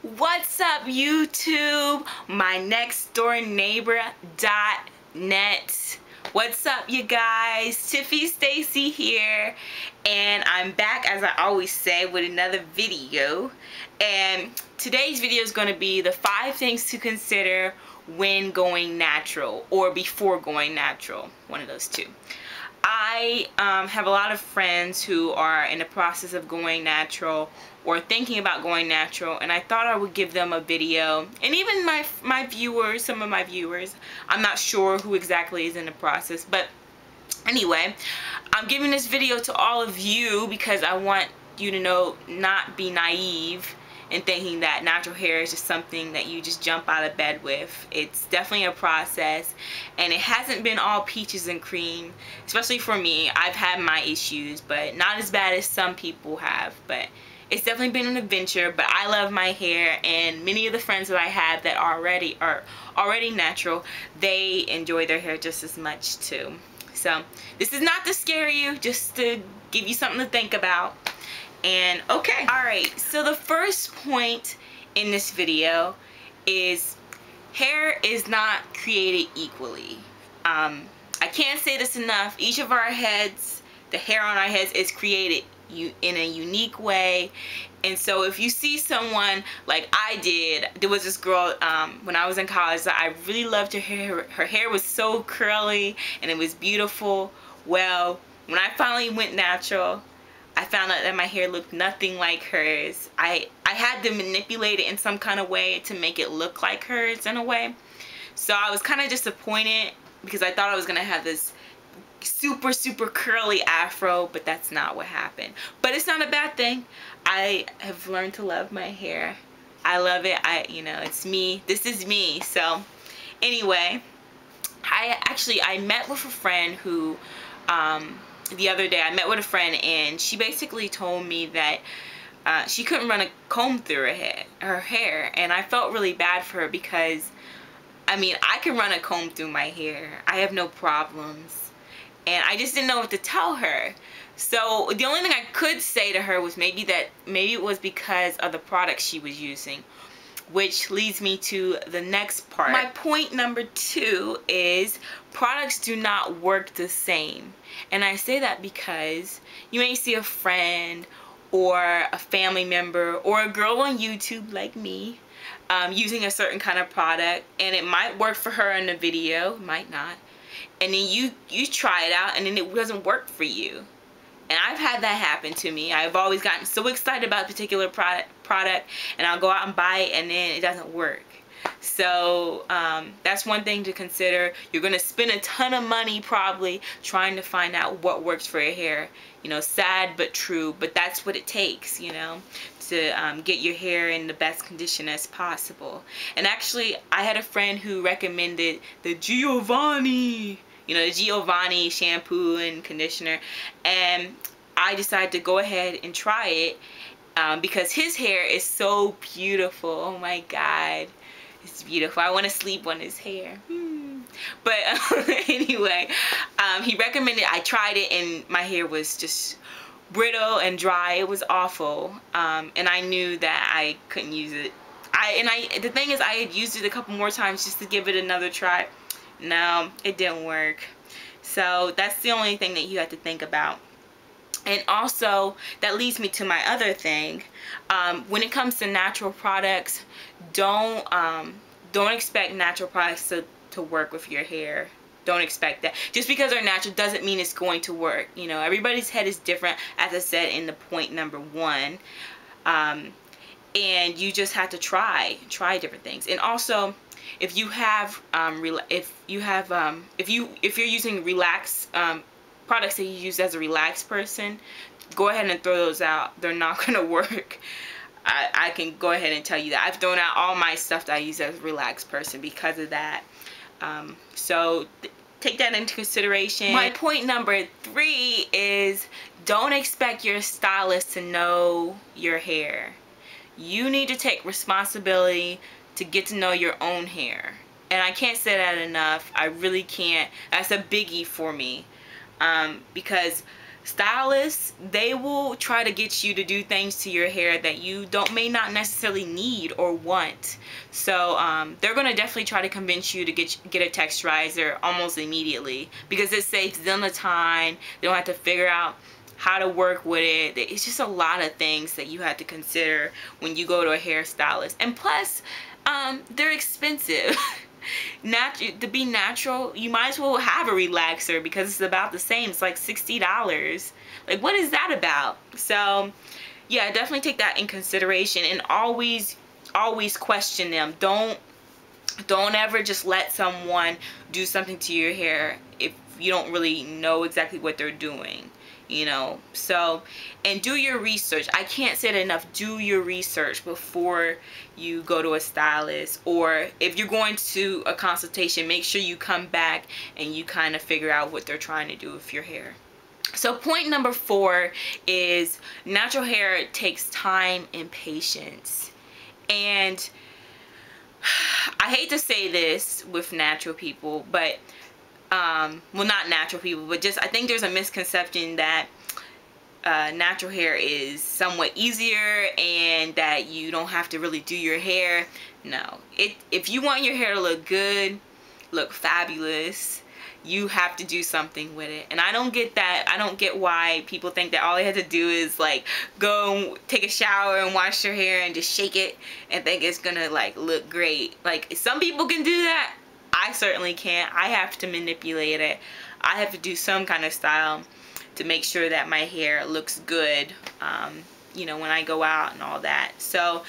What's up, YouTube? My next door neighbor.net. What's up, you guys? Tiffy Stacy here, and I'm back, as I always say, with another video. And today's video is going to be the 5 things to consider when going natural, or before going natural, one of those two. I have a lot of friends who are in the process of going natural or thinking about going natural, and I thought I would give them a video, and even my viewers, some of my viewers, I'm not sure who exactly is in the process, but anyway, I'm giving this video to all of you because I want you to know, not be naive in thinking that natural hair is just something that you just jump out of bed with. It's definitely a process, and it hasn't been all peaches and cream, especially for me. I've had my issues, but not as bad as some people have, but it's definitely been an adventure. But I love my hair, and many of the friends that I have that are already natural, they enjoy their hair just as much too. So this is not to scare you, just to give you something to think about. And okay, alright, so the first point in this video is hair is not created equally. I can't say this enough. Each of our heads, the hair on our heads, is created in a unique way. And so if you see someone like I did, there was this girl when I was in college that I really loved her hair. Her hair was so curly and it was beautiful. Well, when I finally went natural, I found out that my hair looked nothing like hers. I had to manipulate it in some kind of way to make it look like hers in a way. So I was kind of disappointed because I thought I was going to have this super curly afro, but that's not what happened. But it's not a bad thing. I have learned to love my hair. I love it. You know, it's me. This is me. So anyway, I met with a friend who the other day. I met with a friend, and she basically told me that she couldn't run a comb through her hair, and I felt really bad for her because, I mean, I can run a comb through my hair. I have no problems, and I just didn't know what to tell her. So the only thing I could say to her was maybe it was because of the products she was using, which leads me to the next part. My point number 2 is products do not work the same. And I say that because you may see a friend or a family member or a girl on YouTube like me using a certain kind of product, and it might work for her in the video, might not. And then you try it out and then it doesn't work for you. And I've had that happen to me. I've always gotten so excited about a particular product, and I'll go out and buy it, and then it doesn't work. So that's one thing to consider. You're going to spend a ton of money probably trying to find out what works for your hair. You know, sad but true, but that's what it takes, you know, to get your hair in the best condition as possible. And actually, I had a friend who recommended the Giovanni, you know, the Giovanni shampoo and conditioner, and I decided to go ahead and try it because his hair is so beautiful. Oh my God, it's beautiful. I want to sleep on his hair. But anyway, he recommended. I tried it, and my hair was just brittle and dry. It was awful, and I knew that I couldn't use it. The thing is, I had used it a couple more times just to give it another try. No, it didn't work. So that's the only thing that you have to think about. And also, that leads me to my other thing. When it comes to natural products, don't expect natural products to work with your hair. Don't expect that. Just because they're natural doesn't mean it's going to work. You know, everybody's head is different, as I said in the point number 1. And you just have to try different things. And also, if you're using relax products that you use as a relaxed person, go ahead and throw those out. They're not gonna work. I can go ahead and tell you that. I've thrown out all my stuff that I use as a relaxed person because of that. So take that into consideration. My point number 3 is don't expect your stylist to know your hair. You need to take responsibility to get to know your own hair. And I can't say that enough. I really can't. That's a biggie for me. Because stylists, they will try to get you to do things to your hair that you may not necessarily need or want. So they're gonna definitely try to convince you to get a texturizer almost immediately, because it saves them the time. They don't have to figure out how to work with it. It's just a lot of things that you have to consider when you go to a hairstylist. And plus, they're expensive. To be natural, you might as well have a relaxer, because it's about the same. It's like $60. Like, what is that about? So yeah, definitely take that in consideration, and always question them. Don't ever just let someone do something to your hair if you don't really know exactly what they're doing, you know. So, and do your research. I can't say it enough. Do your research before you go to a stylist, or if you're going to a consultation, make sure you come back and you kind of figure out what they're trying to do with your hair. So point number 4 is natural hair takes time and patience. And I hate to say this with natural people, but well, not natural people, but just I think there's a misconception that natural hair is somewhat easier and that you don't have to really do your hair. No, if you want your hair to look good, look fabulous, you have to do something with it. And I don't get that. I don't get why people think that all they have to do is like go and take a shower and wash their hair and just shake it and think it's gonna like look great. Like, some people can do that. I certainly can't. I have to manipulate it. I have to do some kind of style to make sure that my hair looks good, you know, when I go out and all that. So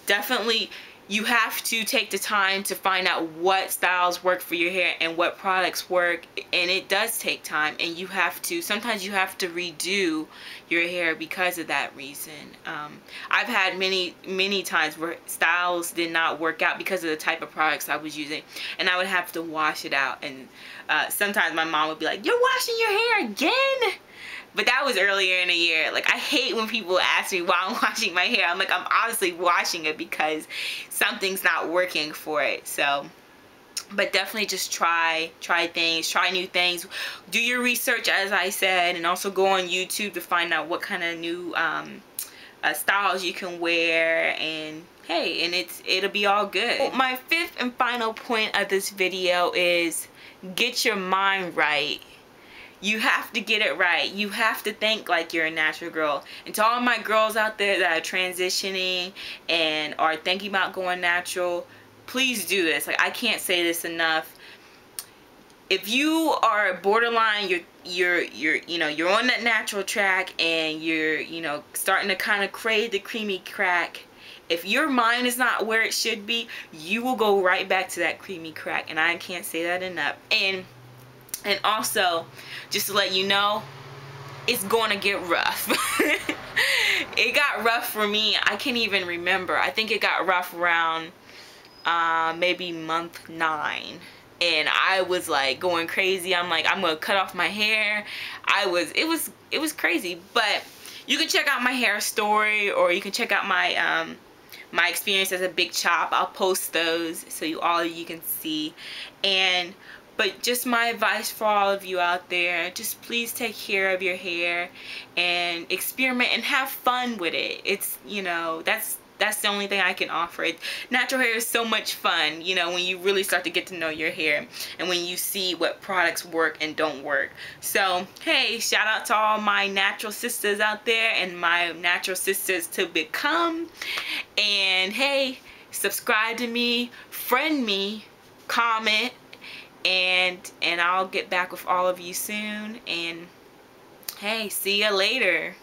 definitely you have to take the time to find out what styles work for your hair and what products work, and it does take time, and you have to, sometimes you have to redo your hair because of that reason. I've had many times where styles did not work out because of the type of products I was using, and I would have to wash it out. And sometimes my mom would be like, "You're washing your hair again?" But that was earlier in the year. Like, I hate when people ask me why I'm washing my hair. I'm like, I'm honestly washing it because something's not working for it. So, but definitely just try things, try new things. Do your research, as I said, and also go on YouTube to find out what kind of new styles you can wear. And hey, and it'll be all good. Well, my 5th and final point of this video is get your mind right. You have to get it right. You have to think like you're a natural girl. And to all my girls out there that are transitioning and are thinking about going natural, please do this. Like, I can't say this enough. If you are borderline, you're on that natural track, and you're, you know, starting to kind of crave the creamy crack, if your mind is not where it should be, you will go right back to that creamy crack. And I can't say that enough. And also, just to let you know, it's going to get rough. It got rough for me. I can't even remember. I think it got rough around maybe month 9. And I was like going crazy. I'm like, I'm going to cut off my hair. It was crazy. But you can check out my hair story, or you can check out my my experience as a big chop. I'll post those so all of you can see. But just my advice for all of you out there, just please take care of your hair and experiment and have fun with it. It's, you know, that's the only thing I can offer. Natural hair is so much fun, you know, when you really start to get to know your hair and when you see what products work and don't work. So, hey, shout out to all my natural sisters out there and my natural sisters to become. And hey, subscribe to me, friend me, comment, and I'll get back with all of you soon. And hey, see ya later.